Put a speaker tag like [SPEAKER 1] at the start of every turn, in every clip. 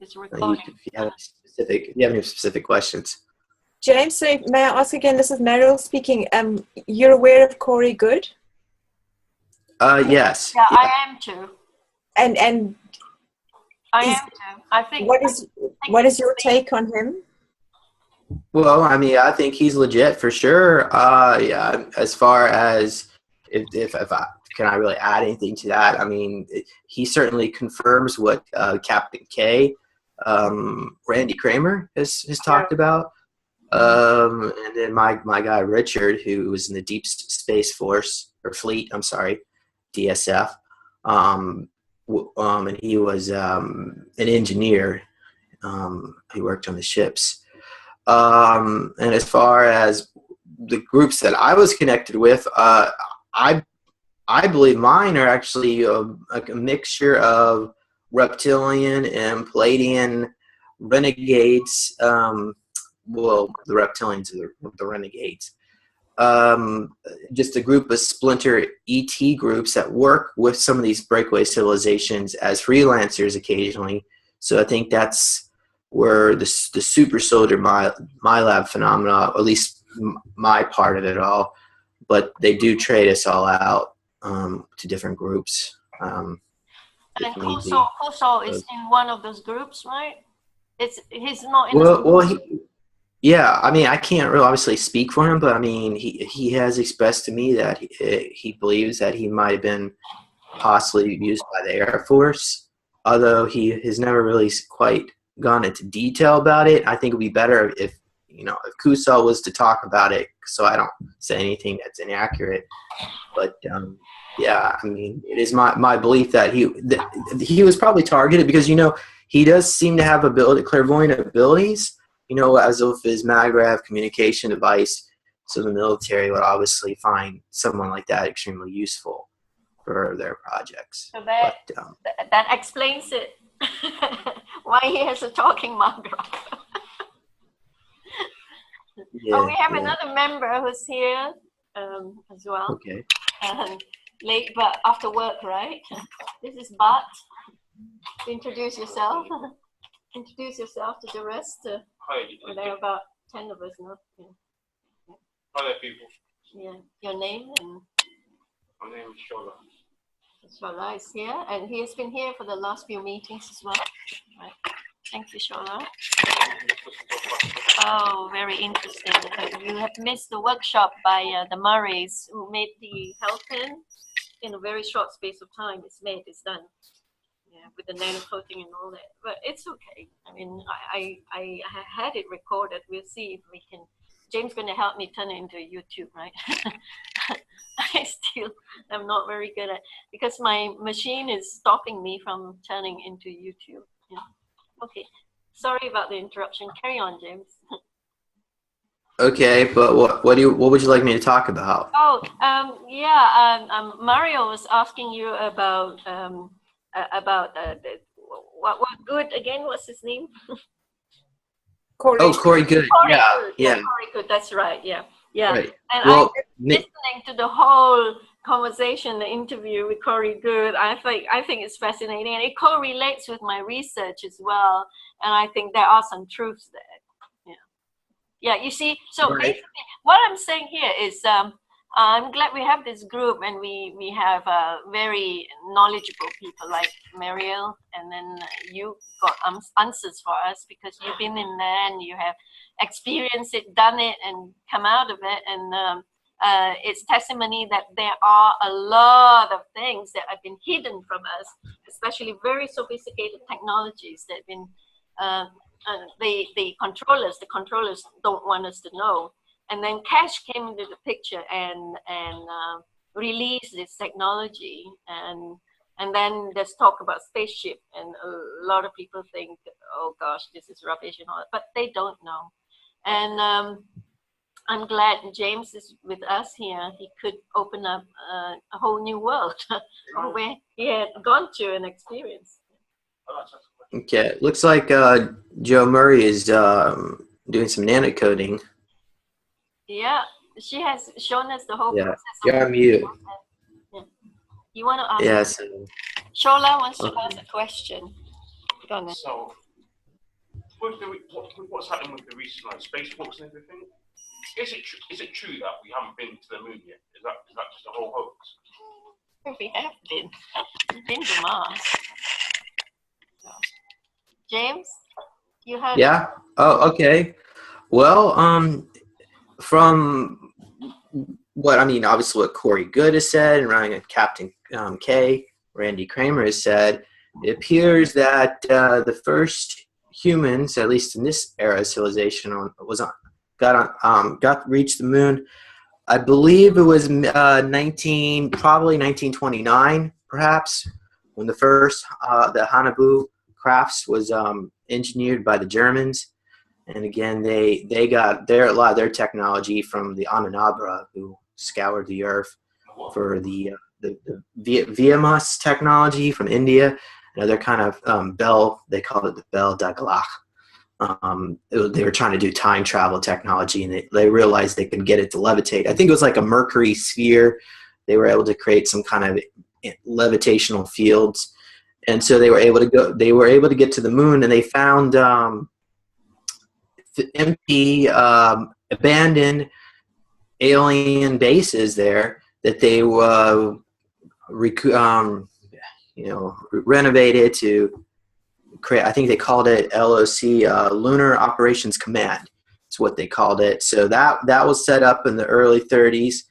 [SPEAKER 1] It's recording.
[SPEAKER 2] If you have any specific questions.
[SPEAKER 3] James, so may I ask again? This is Meryl speaking. You're aware of Corey Good?
[SPEAKER 2] Yes.
[SPEAKER 1] Yeah, I am too.
[SPEAKER 3] And
[SPEAKER 1] I am too. I think.
[SPEAKER 3] What is your take on him?
[SPEAKER 2] Well, I mean, I think he's legit for sure. Yeah, as far as if can I really add anything to that? I mean, he certainly confirms what Captain K, Randy Kramer has talked about. And then my guy Richard, who was in the Deep Space Force or Fleet, I'm sorry, DSF, and he was an engineer. He worked on the ships. And as far as the groups that I was connected with, I believe mine are actually a mixture of reptilian and Palladian renegades. Well, the reptilians are the renegades. Just a group of splinter ET groups that work with some of these breakaway civilizations as freelancers occasionally. So I think that's where the SuperSoldier my lab phenomena, at least my part of it all, but they do trade us all out to different groups.
[SPEAKER 1] And Kuso is in one of those groups, right? He's not in
[SPEAKER 2] yeah, I mean, I can't really obviously speak for him, but I mean, he has expressed to me that he believes that he might have been possibly used by the Air Force, although he has never really quite gone into detail about it. I think it would be better if Kuso was to talk about it, so I don't say anything that's inaccurate. But yeah, I mean, it is my belief that he was probably targeted because he does seem to have clairvoyant abilities. As of his Magrav communication device, so the military would obviously find someone like that extremely useful for their projects.
[SPEAKER 1] So that explains it. Why he has a talking Magrav. Yeah, we have another member who's here as well.
[SPEAKER 2] Okay.
[SPEAKER 1] Late, but after work, right? This is Bart. Introduce yourself. Introduce yourself to the rest.
[SPEAKER 4] Hi.
[SPEAKER 1] There are about 10 of us now. Yeah.
[SPEAKER 4] Hi there, people.
[SPEAKER 1] Yeah. Your name and.
[SPEAKER 4] My name is Shola.
[SPEAKER 1] Shola is here, and he has been here for the last few meetings as well. Right. Thank you, Shola. Oh, very interesting. You have missed the workshop by the Murrays, who made the Helton in a very short space of time. It's done. Yeah, with the nano coating and all that, but it's okay. I mean, I had it recorded. We'll see if we can. James going to help me turn it into YouTube, right? I'm not very good at because my machine is stopping me from turning into YouTube. Yeah. Okay, sorry about the interruption. Carry on, James.
[SPEAKER 2] Okay, but what would you like me to talk about?
[SPEAKER 1] Oh, yeah. Mario was asking you about what Good again? What's his name?
[SPEAKER 2] Corey Good.
[SPEAKER 1] Corey
[SPEAKER 2] Good.
[SPEAKER 1] Corey Good. That's right. Yeah.
[SPEAKER 2] Right.
[SPEAKER 1] And I'm listening to the whole conversation, the interview with Corey Good. I think it's fascinating, and it correlates with my research as well. And I think there are some truths there. Yeah. You see. So basically, what I'm saying here is. I'm glad we have this group, and we have very knowledgeable people like Mariel, and then you got answers for us because you've been in there and you have experienced it, done it, and come out of it. And it's testimony that there are a lot of things that have been hidden from us, especially very sophisticated technologies that have been the controllers don't want us to know. And then Cash came into the picture and released this technology, and then there's talk about spaceship, and a lot of people think, oh gosh, this is rubbish and all that, but they don't know. And I'm glad James is with us here. He could open up a whole new world where he had gone to and experienced.
[SPEAKER 2] Okay, looks like Joe Murray is doing some nanocoding.
[SPEAKER 1] Yeah, she has shown us the whole process.
[SPEAKER 2] You're on mute.
[SPEAKER 1] Yeah. You want to ask?
[SPEAKER 2] Yes.
[SPEAKER 1] Shola wants to ask a question. Go on.
[SPEAKER 4] So, what's happening with the recent like space books and everything? Is it true that we haven't been to the moon yet? Is that just a whole hoax?
[SPEAKER 1] We have been. We've been to Mars. James, you heard?
[SPEAKER 2] Yeah. Oh, okay. Well, from what I mean, obviously what Corey Good has said, and running Captain K, Randy Kramer has said, it appears that the first humans, at least in this era of civilization, reached the moon. I believe it was probably 1929, perhaps, when the first the Hanabu crafts was engineered by the Germans. And again, they got a lot of their technology from the Anunnaki, who scoured the earth, for the Viamas technology from India, another kind of bell. They called it the Bell Daglach. They were trying to do time travel technology, and they realized they could get it to levitate. I think it was like a mercury sphere. They were able to create some kind of levitational fields, and so they were able to go. They were able to get to the moon, and they found empty, abandoned alien bases there that they renovated to create. I think they called it LOC, Lunar Operations Command. That's what they called it. So that was set up in the early 30s,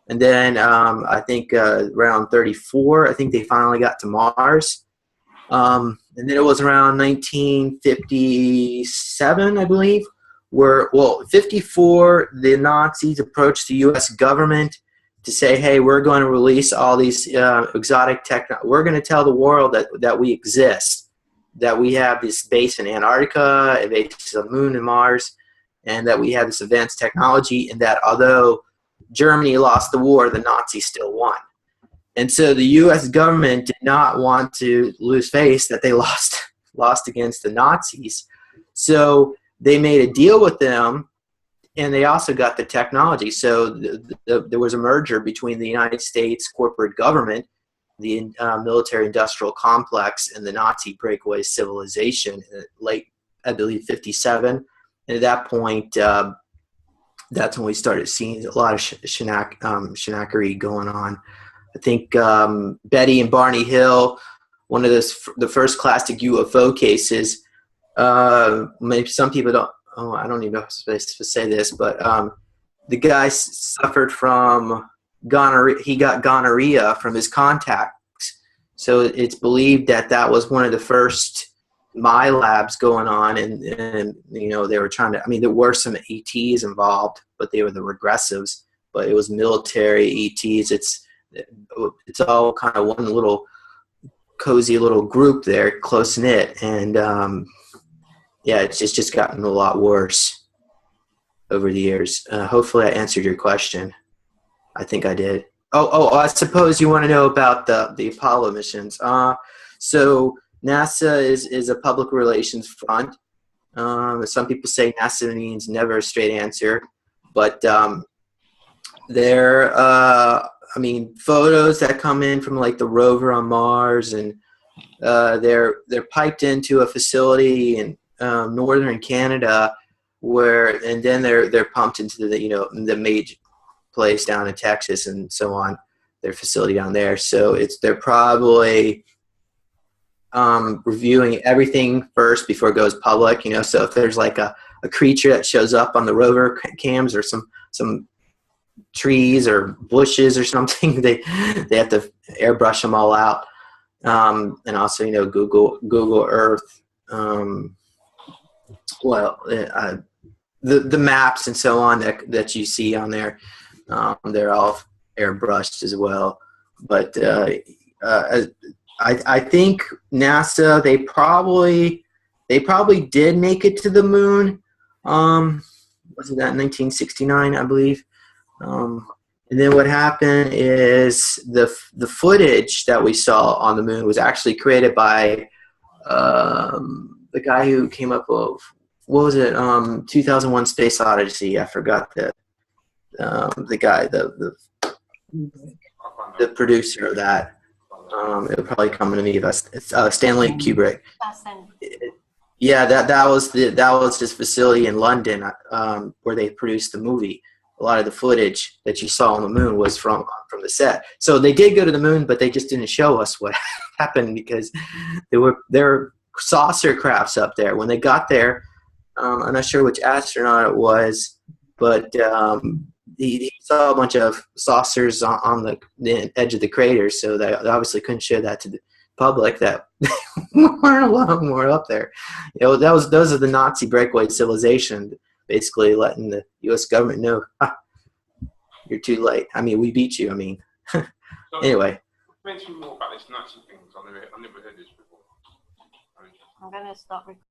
[SPEAKER 2] and then I think around 34, I think they finally got to Mars. And then it was around 1957, I believe, 54, the Nazis approached the U.S. government to say, hey, we're going to release all these exotic we're going to tell the world that we exist, that we have this base in Antarctica, a base on the moon and Mars, and that we have this advanced technology, and that although Germany lost the war, the Nazis still won. And so the U.S. government did not want to lose face that they lost against the Nazis. So they made a deal with them, and they also got the technology. So there was a merger between the United States corporate government, the military-industrial complex, and the Nazi breakaway civilization in late, I believe, 57. And at that point, that's when we started seeing a lot of shenanigans going on. I think Betty and Barney Hill, one of the first classic UFO cases. Maybe some people don't. Oh, I don't even know if I'm supposed to say this, but the guy suffered from gonorrhea. He got gonorrhea from his contacts. So it's believed that was one of the first my labs going on, and they were trying to. I mean, there were some ETs involved, but they were the regressives. But it was military ETs. It's all kind of one little cozy little group there, close knit, and yeah, it's just gotten a lot worse over the years. Hopefully I answered your question. I think I did. Oh, I suppose you want to know about the Apollo missions. So NASA is a public relations front. Some people say NASA means never a straight answer, but photos that come in from like the rover on Mars, and they're piped into a facility in northern Canada, and then they're pumped into the major place down in Texas and so on, their facility down there. So they're probably reviewing everything first before it goes public. So if there's like a creature that shows up on the rover cams, or some trees or bushes or something, they have to airbrush them all out, and also Google Earth, the maps and so on that you see on there, they're all airbrushed as well. But I think NASA, they probably did make it to the moon. Was it that 1969, I believe? And then what happened is the footage that we saw on the moon was actually created by the guy who came up with, what was it, 2001 Space Odyssey. I forgot the guy, the producer of that. It'll probably come to me. It's Stanley Kubrick. Yeah, that was this facility in London where they produced the movie. A lot of the footage that you saw on the moon was from the set. So they did go to the moon, but they just didn't show us what happened because there were saucer crafts up there. When they got there, I'm not sure which astronaut it was, but he saw a bunch of saucers on the edge of the crater. So they obviously couldn't show that to the public that weren't allowed more up there. Those are the Nazi breakaway civilization, basically letting the U.S. government know, you're too late. I mean, we beat you. I mean,
[SPEAKER 4] So,
[SPEAKER 2] anyway.
[SPEAKER 4] mention more about this Nazi thing. I never heard this before.
[SPEAKER 1] I'm gonna stop recording.